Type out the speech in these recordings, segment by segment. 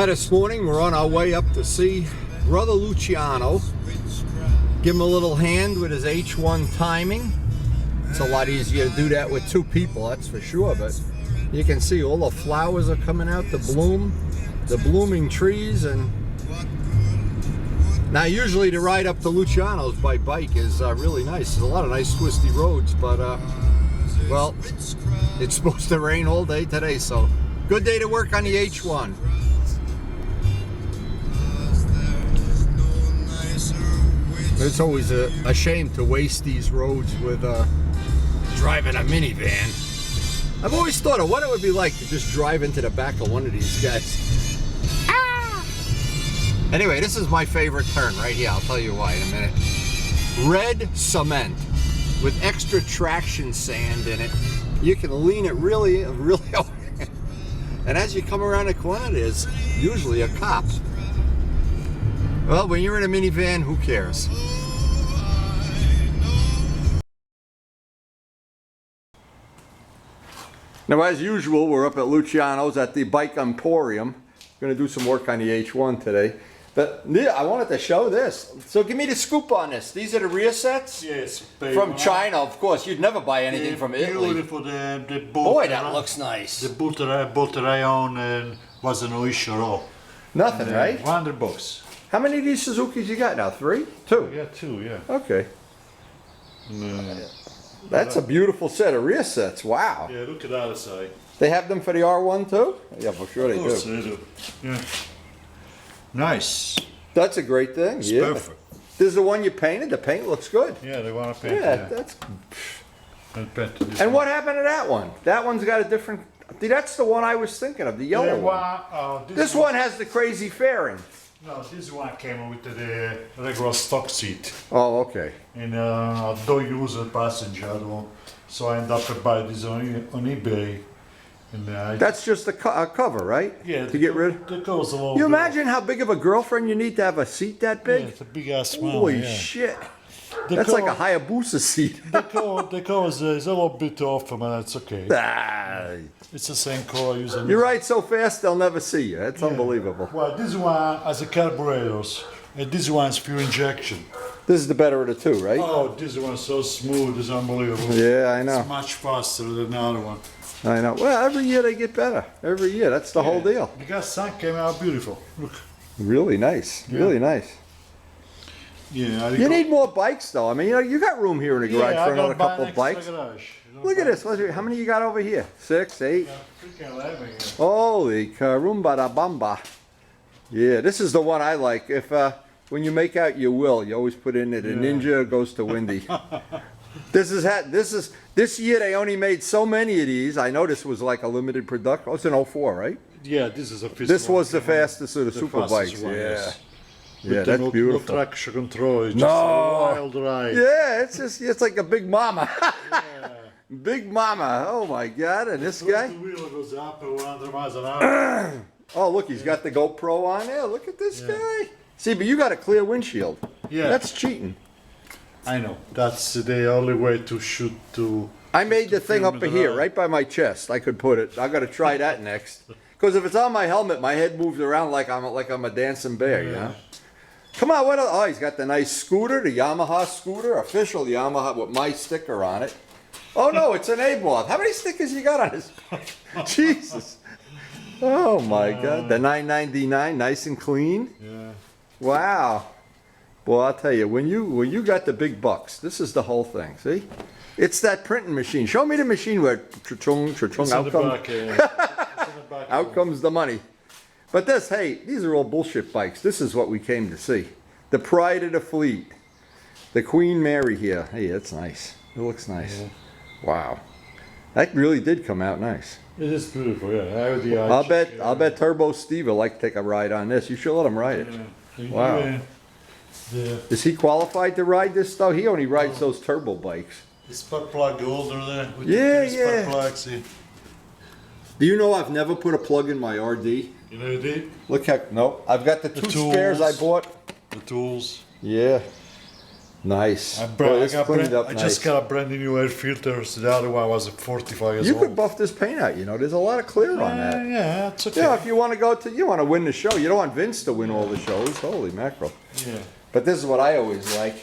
This morning we're on our way up to see Brother Luciano. Give him a little hand with his H1 timing. It's a lot easier to do that with two people, that's for sure, but you can see all the flowers are coming out to bloom, the blooming trees. And now usually to ride up to Luciano's by bike is really nice. There's a lot of nice twisty roads, but well, it's supposed to rain all day today, so good day to work on the H1. It's always a shame to waste these roads with driving a minivan. I've always thought of what it would be like to just drive into the back of one of these guys. Ah! Anyway, this is my favorite turn right here. I'll tell you why in a minute. Red cement with extra traction sand in it. You can lean it really over. And as you come around the corner, there's usually a cop. Well, when you're in a minivan, who cares? Now, as usual, we're up at Luciano's at the Bike Emporium. Going to do some work on the H1 today. But yeah, I wanted to show this. So give me the scoop on this. These are the rear sets? Yes. From China, of course. You'd never buy anything from Italy. Beautiful. The Boy, that looks nice. The bolt rayon wasn't no issue at all. Nothing, right? $100. How many of these Suzukis you got now? 3? 2? Yeah, 2, yeah. Okay. That's a beautiful set of rear sets. Wow. Yeah, look at the other side. They have them for the R1 too? Yeah, for sure they do. Of course they do. Yeah. Nice. That's a great thing. It's yeah. perfect. This is the one you painted? The paint looks good. Yeah, they want to paint Yeah, it. that's... And what happened to that one? That one's got a different... See, that's the one I was thinking of, the yellow one. This one has the crazy fairing. No, this one came with the regular stock seat. Oh, okay. And I don't use a passenger, so I end up buying this on eBay. And that's just a cover, right? Yeah. To get rid. The cover's a little. You imagine how big of a girlfriend you need to have a seat that big? Yeah, it's a big ass one. Holy shit! That's like a Hayabusa seat. The cover is a little bit off, but that's okay. It's the same color I use. You ride so fast they'll never see you. It's unbelievable. Well, this one has a carburetors, and this one's fuel injection. This is the better of the two, right? Oh, this one's so smooth, it's unbelievable. Yeah, I know. It's much faster than the other one. I know. Well, every year they get better. Every year, that's the whole deal. The gas tank came out beautiful. Look. Really nice. Yeah. Really nice. Yeah. You need more bikes, though. I mean, you got room here in the garage for another couple of bikes. Look at this. How many you got over here? 6, 8? Freaking 11. Yeah. Holy carumba da bamba. Yeah, this is the one I like. If when you make out your will, you always put in it. A Ninja goes to Windy. This year they only made so many of these. I know this was like a limited production. Oh, it's an 04, right? Yeah, this is a This was the fastest of the super bikes. One, yeah. Yes. Yeah, that's beautiful. No traction control. It's just a wild ride. Yeah, it's like a big mama. Big mama. Oh my God! And this guy. The wheel goes up at 100 miles an hour. Oh, look, he's got the GoPro on there. Look at this guy. See, but you got a clear windshield. Yeah. That's cheating. I know. That's the only way to shoot to. I made the thing up here, right by my chest. I could put it. I got to try that next. Because if it's on my helmet, my head moves around like I'm a dancing bear, you know. Come on, what else? Oh, he's got the nice scooter, the Yamaha scooter, official Yamaha with my sticker on it. Oh no, it's an A-moth. How many stickers you got on this? Jesus. Oh my God. The 999, nice and clean. Yeah. Wow. Well, I'll tell you, when you got the big bucks, this is the whole thing. See? It's that printing machine. Show me the machine where out comes the money. But this, hey, these are all bullshit bikes. This is what we came to see. The pride of the fleet. The Queen Mary here. Hey, that's nice. It looks nice. Yeah. Wow. That really did come out nice. It is beautiful, yeah. I'll bet Turbo Steve will like to take a ride on this. You should let him ride it. Yeah. Wow. Yeah. Is he qualified to ride this though? He only rides those turbo bikes. The spark plug holder there. With the spark plugs, see. Do you know I've never put a plug in my RD? You know you did? Look how, no. I've got the two spares I bought. The tools. Yeah. Nice. I Boy, this cleaned up just nice. got a brand new air filters. The other one was 45 years You old. could buff this paint out, you know. There's a lot of clear on that. Yeah, it's okay. Yeah, if you want to you want to win the show. You don't want Vince to win all the shows. Holy mackerel. Yeah. But this is what I always like.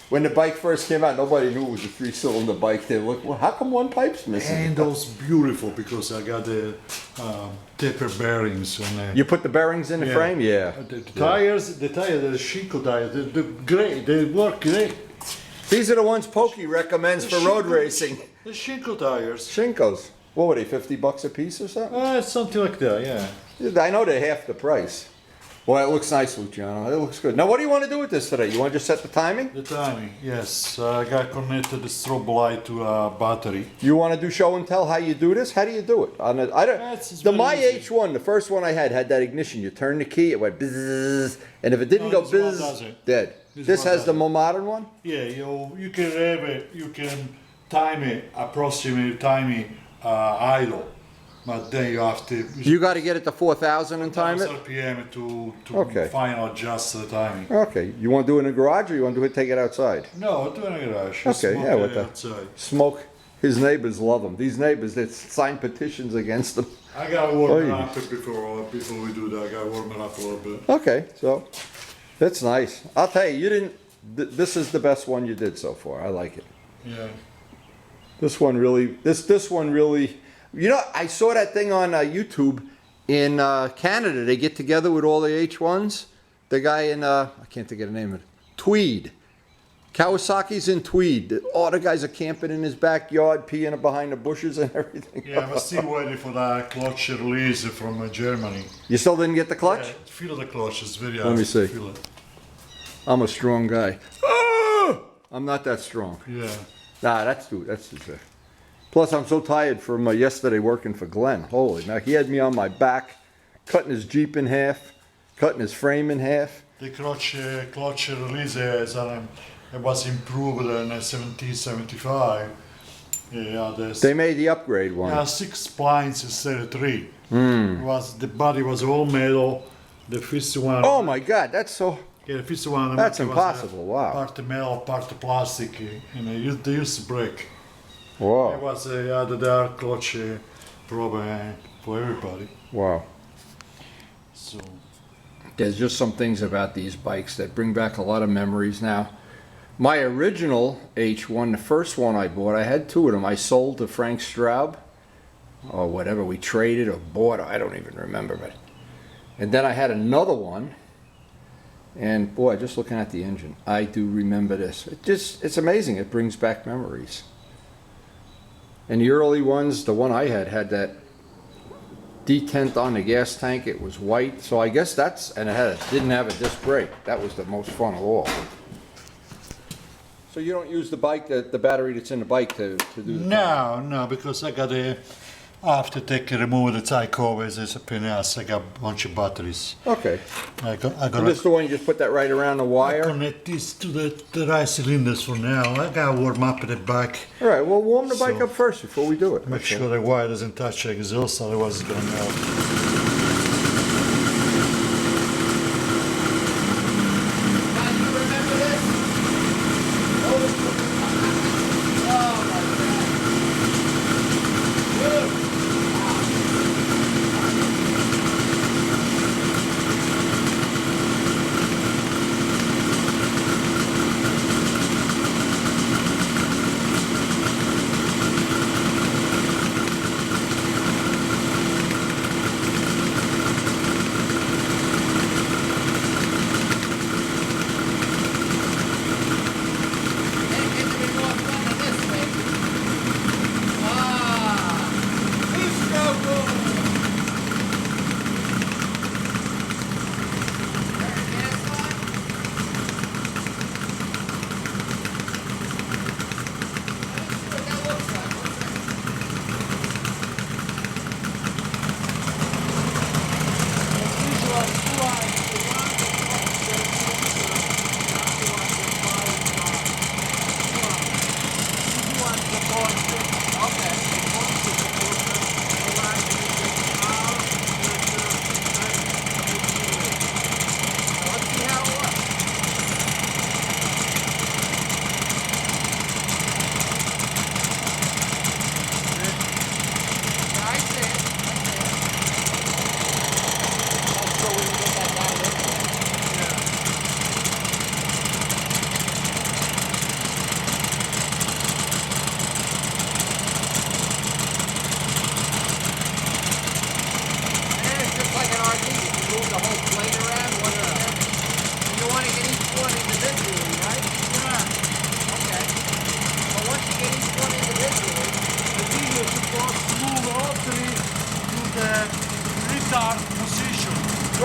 When the bike first came out, nobody knew it was a 3-cylinder bike. They looked, well, how come one pipe's missing? Handles beautiful because I got the taper bearings on there. You put the bearings in the frame? Yeah. The tires, the Shinko tires, they're great. They work great. These are the ones Pokey recommends for road racing. The Shinko tires. Shinkos. What were they, $50 a piece or something? Something like that, yeah. I know they're half the price. Boy, it looks nice, Luciano. It looks good. Now, what do you want to do with this today? You want to just set the timing? The timing, yes. I got connected the strobe light to a battery. You want to do show and tell how you do this? How do you do it? I don't. It's The very My easy. H1, the first one I had that ignition. You turn the key, it went bzzz, and if it didn't No, go this one bzzz, doesn't. dead. This This one has the doesn't. more modern one. Yeah, you can have it, you can time it, approximately time it idle. But then you have to You got to get it to 4,000 and time it. RPM to Okay. final adjust the timing. Okay. You want to do it in the garage, or you want to do it take it outside? No, do it in the garage. Okay, Smoke yeah, it what the- outside. Smoke. His neighbors love him. These neighbors, they sign petitions against him. I gotta warm it Oy. up before we do that. I gotta warm it up a little bit. Okay, so that's nice. I'll tell you, you didn't. This is the best one you did so far. I like it. Yeah. This one really. This one really. You know, I saw that thing on YouTube in Canada. They get together with all the H1s. The guy in I can't think of the name of it. Tweed. Kawasaki's in Tweed. All the guys are camping in his backyard, peeing behind the bushes and everything. Yeah, I'm still waiting for that clutch release from Germany. You still didn't get the clutch? Yeah, feel the clutch. It's very Let me hard see. to feel it. I'm a strong guy. Ah! I'm not that strong. Yeah. Nah, that's too thick. Plus, I'm so tired from yesterday working for Glenn. Holy man, he had me on my back, cutting his Jeep in half, cutting his frame in half. The clutch release it was improved in 1775. Yeah, They made the upgrade one. 6 spines instead of 3. It was the body was all metal. The first one. Oh my God, that's so. Yeah, the first one. That's it was, impossible, wow. Part metal, part plastic. They used to break. It Wow, was the dark clutch problem for everybody. wow. So There's just some things about these bikes that bring back a lot of memories now. My original H1, the first one I bought, I had 2 of them. I sold to Frank Straub, or whatever, we traded or bought, I don't even remember. But and then I had another one, and boy, just looking at the engine, I do remember this. It's amazing. It brings back memories. And the early ones, the one I had that detent on the gas tank. It was white, so I guess and it didn't have a disc brake. That was the most fun of all. So you don't use the bike, the battery that's in the bike to do the no, because I have to remove the tie covers. It's a pain in the ass. I got a bunch of batteries. Okay. I And gotta this is the one you just put that right around the wire? connect this to the right cylinders for now. I gotta warm up the back. All right, well, warm the bike So- up first before we do it. Make That's sure all. the wire doesn't touch the exhaust, otherwise it's gonna melt.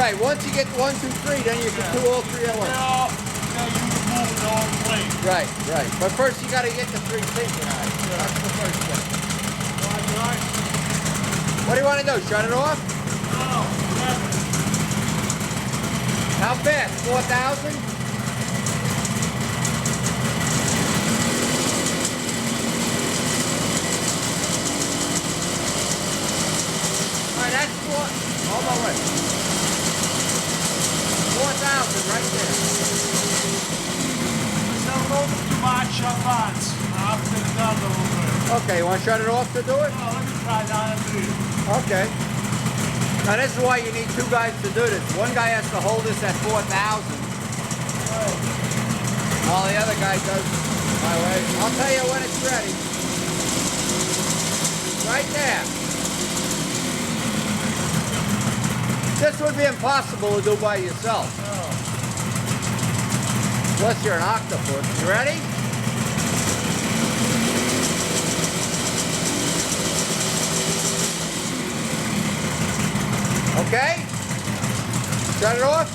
Right, once you get 1, 2, 3, then you can do all 3 at once. Yeah, you remove the whole plate. Right, right. But first you gotta get the 3 synchronized. That's the first step. Right. What do you want to do? Shut it off? No, never. How fast? 4,000? Alright, that's 4. Hold on, wait. 4,000 right there. Don't go too much advance. After that a little bit. Okay, you want to shut it off to do it? Oh, let me try that and do it. Okay. Now this is why you need 2 guys to do this. One guy has to hold this at 4,000. While the other guy does my way. I'll tell you when it's ready. Right there. This would be impossible to do by yourself. Unless you're an octopus. You ready? Okay? Shut it off?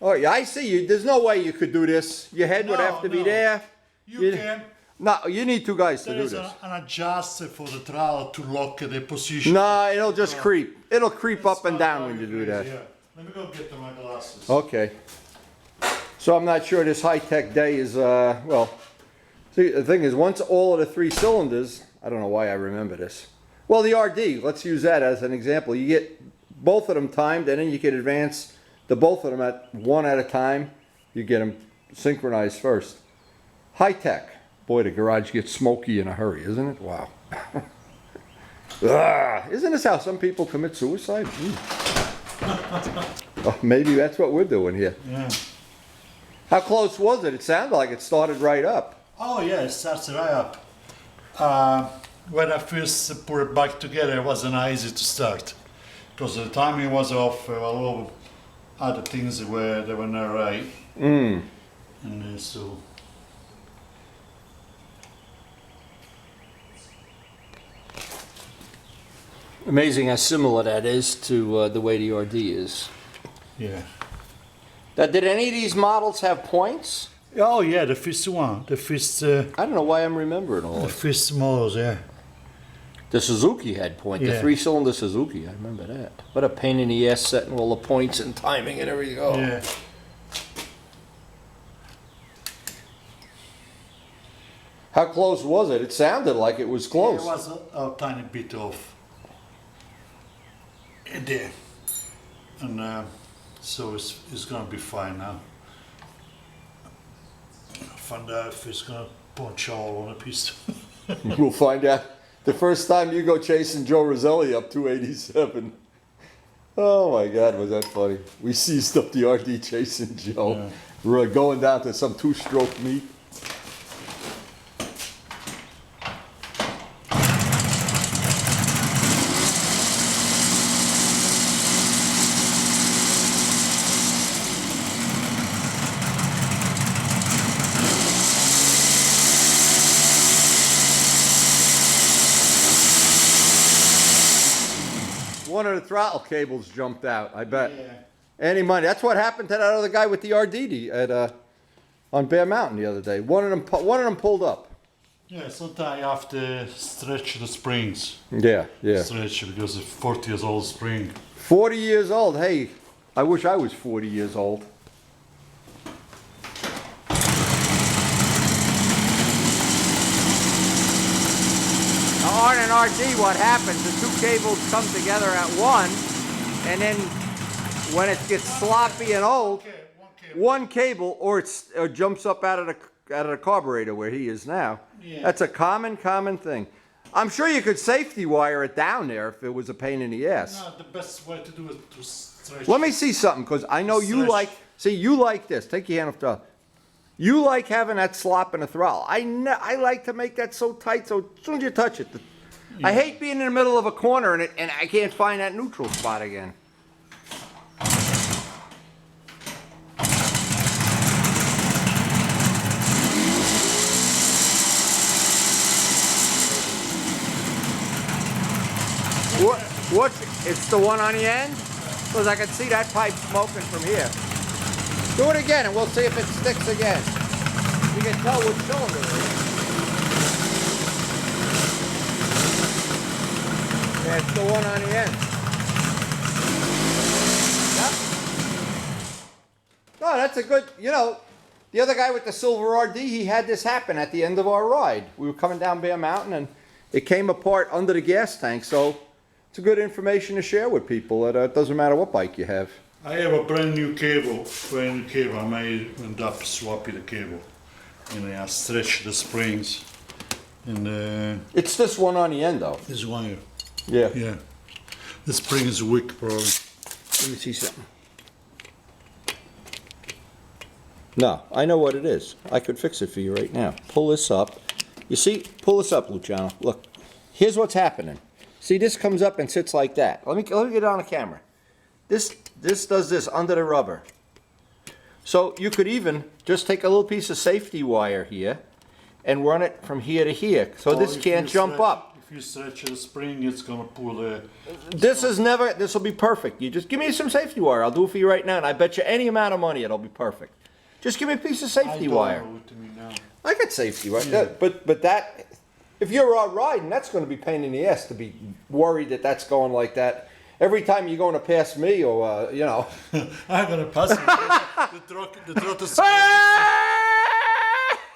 Oh, yeah, I see you. There's no way you could do this. Your head would have to be there. You can. No, you need 2 guys to There do is this. an adjuster for the throttle to lock the position. No, it'll just creep. It'll creep up and down when you do that. Yeah. Let me go get my glasses. Okay. So I'm not sure this high-tech day is, well, see, the thing is, once all of the 3 cylinders, I don't know why I remember this. Well, the RD, let's use that as an example. You get both of them timed, and then you can advance the both of them at 1 at a time. You get them synchronized first. High-tech. Boy, the garage gets smoky in a hurry, isn't it? Wow. Isn't this how some people commit suicide? Oh, maybe that's what we're doing here. Yeah. How close was it? It sounded like it started right up. Oh yeah, it starts right up. When I first put it back together, it wasn't easy to start because the timing was off. Well, other things they were not right. And so. Amazing how similar that is to the way the RD is. Yeah. Did any of these models have points? Oh yeah, the first one, the first. I don't know why I'm remembering all The this. first models, yeah. The Suzuki had points. The Yeah. 3-cylinder Suzuki. I remember that. What a pain in the ass setting all the points and timing and everything. Oh. Yeah. How close was it? It sounded like it was close. It was a tiny bit off. There. And so it's gonna be fine now. Find out if it's gonna punch all on a piece. We'll find out the first time you go chasing Joe Roselli up 287. Oh my God, was that funny? We seized up the RD chasing Joe. Yeah. We're going down to some 2-stroke meet. One of the throttle cables jumped out, I bet. Yeah. Any money. That's what happened to that other guy with the RD at on Bear Mountain the other day. One of them pulled up. Yeah, sometimes you have to stretch the springs. Yeah, yeah. Stretch because it's 40 years old spring. 40 years old. Hey, I wish I was 40 years old. On an RD, what happens, the 2 cables come together at 1, and then when it gets sloppy and old, one cable or it jumps up out of the carburetor where he is now. Yeah. That's a common thing. I'm sure you could safety wire it down there if it was a pain in the ass. No, the best way to do it is to stretch. Let me see something, because I know you Stretch. you like this. Take your hand off the. You like having that slop in the throttle. I like to make that so tight, so as soon as you touch it. I hate being in the middle of a corner and I can't find that neutral spot again. It's the one on the end? Because I can see that pipe smoking from here. Do it again and we'll see if it sticks again. You can tell which cylinder it is. Yeah, it's the one on the end. Yep. No, that's a good, you know, the other guy with the silver RD, he had this happen at the end of our ride. We were coming down Bear Mountain and it came apart under the gas tank, so it's a good information to share with people that it doesn't matter what bike you have. I have a brand new cable. I may end up swapping the cable. And I stretch the springs. And It's this one on the end though. this one here. Yeah. Yeah. The spring is weak probably. Let me see something. No, I know what it is. I could fix it for you right now. Pull this up. You see, pull this up, Luciano. Look, here's what's happening. See, this comes up and sits like that. Let me get it on the camera. This does this under the rubber. So you could even just take a little piece of safety wire here and run it from here to here. So this can't jump up. If you stretch the spring, it's gonna pull the... This will be perfect. You just give me some safety wire. I'll do it for you right now, and I bet you any amount of money it'll be perfect. Just give me a piece of safety wire. I don't know what you mean now. I got safety wire. Yeah. But that, if you're out riding, that's going to be a pain in the ass to be worried that that's going like that. Every time you're going to pass me or, you know. I'm gonna pass it.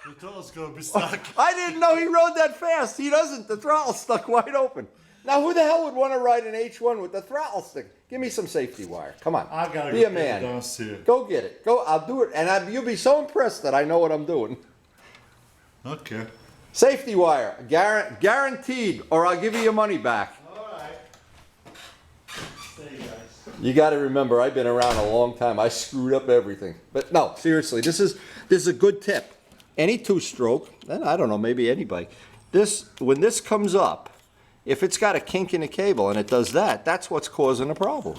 The throttle's gonna be stuck. I didn't know he rode that fast. He doesn't. The throttle's stuck wide open. Now, who the hell would want to ride an H1 with the throttle stick? Give me some safety wire. Come on. I gotta be go a man. downstairs. Go get it. Go. I'll do it. And you'll be so impressed that I know what I'm doing. Okay. Safety wire. Guaranteed. Or I'll give you your money back. You got to remember, I've been around a long time. I screwed up everything. But no, seriously, this is a good tip. Any two-stroke, and I don't know, maybe any bike. When this comes up, if it's got a kink in the cable and it does that, that's what's causing the problem.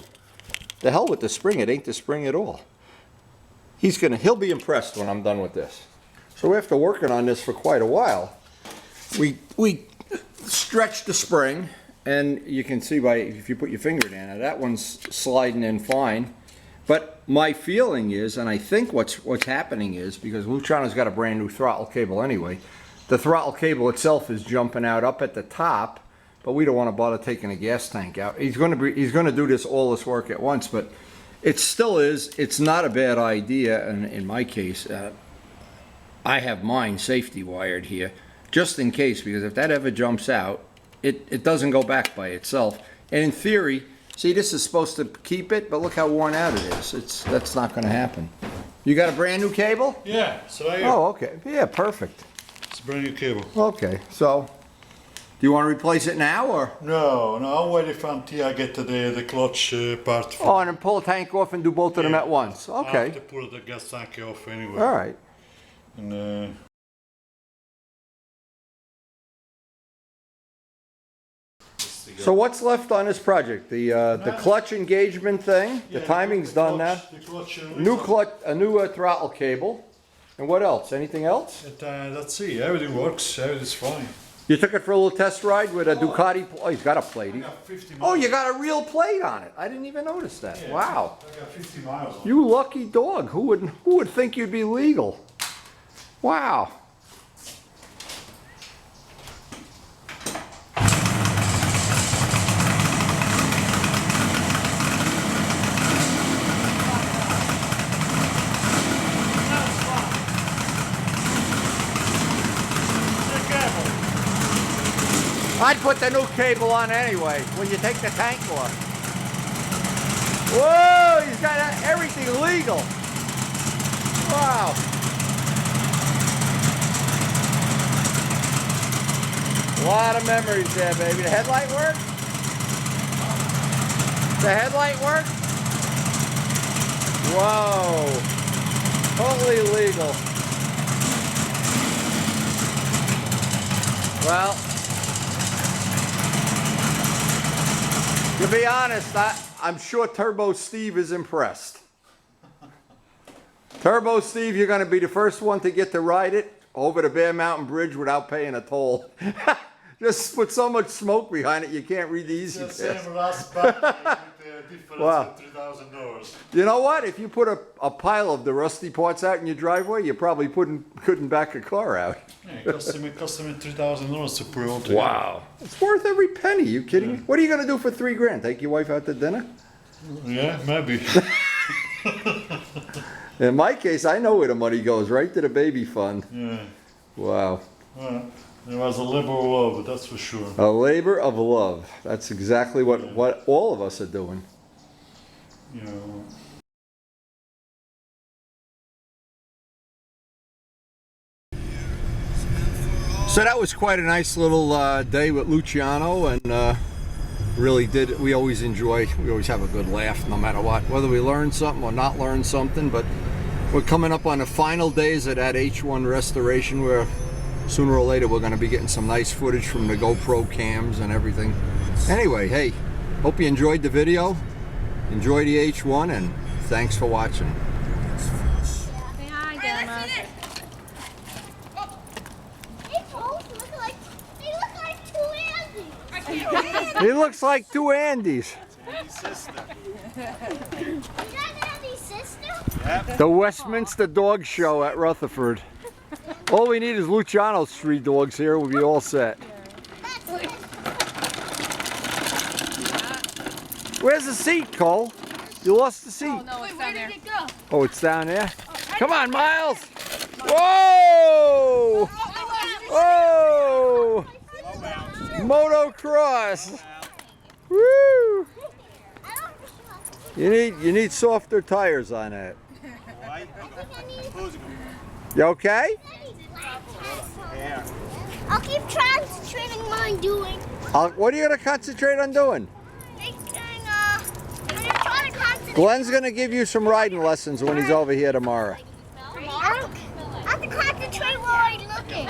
The hell with the spring, it ain't the spring at all. He'll be impressed when I'm done with this. So after working on this for quite a while, we stretched the spring. And you can see if you put your finger down it, that one's sliding in fine. But my feeling is, and I think what's happening is, because Luciano's got a brand new throttle cable anyway, the throttle cable itself is jumping out up at the top, but we don't want to bother taking a gas tank out. He's going to do all this work at once, but it's not a bad idea. And in my case, I have mine safety wired here, just in case, because if that ever jumps out, it doesn't go back by itself. And in theory, see, this is supposed to keep it, but look how worn out it is. That's not going to happen. You got a brand new cable? Yeah, so Oh, okay. Yeah, perfect. it's a brand new cable. Okay, so do you want to replace it now, or? No, I'm waiting until I get the clutch part. Oh, and then pull the tank off and do both of them at once. I Okay. have to pull the gas tank off anyway. All right. And, So what's left on this project? The clutch engagement thing. The timing's done now. The clutch, A new throttle cable. And what else? Anything else? Let's see, everything works, everything's fine. You took it for a little test ride with a Ducati. Oh, he's got a plate. I got 50 Oh, miles. you got a real plate on it. I didn't even notice that. Yeah, Wow. I got 50 miles on. You lucky dog. Who would think you'd be legal? Wow. I'd put the new cable on anyway when you take the tank off. Whoa, he's got everything legal. Wow. A lot of memories there, baby. The headlight work? The headlight work? Whoa. Totally legal. Well, to be honest, I'm sure Turbo Steve is impressed. Turbo Steve, you're going to be the first one to get to ride it over the Bear Mountain Bridge without paying a toll. Just put so much smoke behind it you can't read the easy The pass. same last battery with the difference Wow. of $3,000. You know what? If you put a pile of the rusty parts out in your driveway, you probably couldn't back a car out. Yeah, it cost me $3,000 to put it all together. Wow. It's worth every penny. You kidding me? What are you going to do for $3,000? Take your wife out to dinner? Yeah, maybe. In my case, I know where the money goes, right to the baby fund. Yeah. Wow. It was a labor of love, that's for sure. A labor of love. That's exactly what all of us are doing. You know. So that was quite a nice little day with Luciano, and we always have a good laugh no matter what, whether we learn something or not learn something. But we're coming up on the final days of that H1 restoration, where sooner or later we're going to be getting some nice footage from the GoPro cams and everything. Anyway, hey, hope you enjoyed the video. Enjoy the H1, and thanks for watching. Say hi, Gemma. He looks like two Andys. The Westminster Dog Show at Rutherford. All we need is Luciano's 3 dogs here. We'll be all set. Where's the seat, Cole? You lost the seat. Oh, no, it's down there. Where did it go? Oh, it's down there? Come on, Miles! Whoa! Whoa! Motocross! Woo! You need softer tires on that. You okay? I'll keep concentrating on what I'm doing. What are you going to concentrate on doing? I'm trying to concentrate. Glenn's going to give you some riding lessons when he's over here tomorrow. I have to concentrate while I'm looking.